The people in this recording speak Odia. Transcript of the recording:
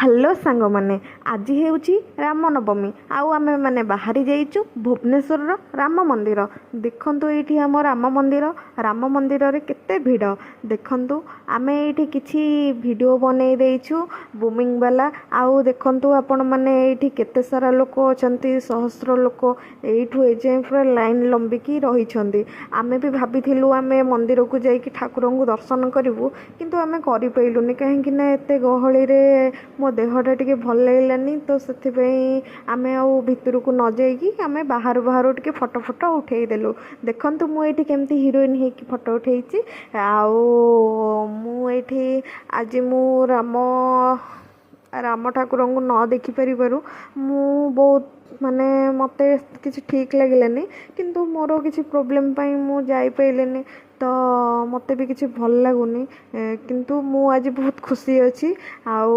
ହ୍ୟାଲୋ ସାଙ୍ଗମାନେ, ଆଜି ହେଉଛି ରାମନବମୀ। ଆଉ ଆମେ ମାନେ ବାହାରି ଯାଇଛୁ ଭୁବନେଶ୍ୱରର ରାମ ମନ୍ଦିର। ଦେଖନ୍ତୁ ଏଇଠି ଆମ ରାମ ମନ୍ଦିର। ରାମ ମନ୍ଦିରରେ କେତେ ଭିଡ଼ ଦେଖନ୍ତୁ। ଆମେ ଏଇଠି କିଛି ଭିଡ଼ିଓ ବନେଇ ଦେଇଛୁ ବୁମିଂ ବାଲା। ଆଉ ଦେଖନ୍ତୁ ଆପଣମାନେ ଏଇଠି କେତେ ସାରା ଲୋକ ଅଛନ୍ତି, ସହସ୍ର ଲୋକ ଏଇଠୁ ଏଯାଏଁ ପୁରା ଲାଇନ୍ ଲମ୍ବିକି ରହିଛନ୍ତି। ଆମେ ବି ଭାବିଥିଲୁ ଆମେ ମନ୍ଦିରକୁ ଯାଇକି ଠାକୁରଙ୍କୁ ଦର୍ଶନ କରିବୁ, କିନ୍ତୁ ଆମେ କରିପାରିଲୁନି କାହିଁକି ନା ଏତେ ଗହଳିରେ ମୋ ଦେହଟା ଟିକେ ଭଲ ଲାଗିଲାନି। ତ ସେଥିପାଇଁ ଆମେ ଆଉ ଭିତରକୁ ନ ଯାଇକି ଆମେ ବାହାରୁ ଟିକେ ଫଟୋ ଉଠେଇ ଦେଲୁ। ଦେଖନ୍ତୁ ମୁଁ ଏଇଠି କେମିତି ହିରୋଇନ୍ ହେଇକି ଫଟୋ ଉଠେଇଛି। ଆଉ ମୁଁ ଏଇଠି ଆଜି ମୁଁ ରାମ ଠାକୁରଙ୍କୁ ନ ଦେଖିପାରିବାରୁ ମୁଁ ବହୁତ ମାନେ ମୋତେ କିଛି ଠିକ୍ ଲାଗିଲାନି। କିନ୍ତୁ ମୋର କିଛି ପ୍ରୋବ୍ଲେମ୍ ପାଇଁ ମୁଁ ଯାଇପାରିଲିନି, ତ ମୋତେ ବି କିଛି ଭଲ ଲାଗୁନି। କିନ୍ତୁ ମୁଁ ଆଜି ବହୁତ ଖୁସି ଅଛି। ଆଉ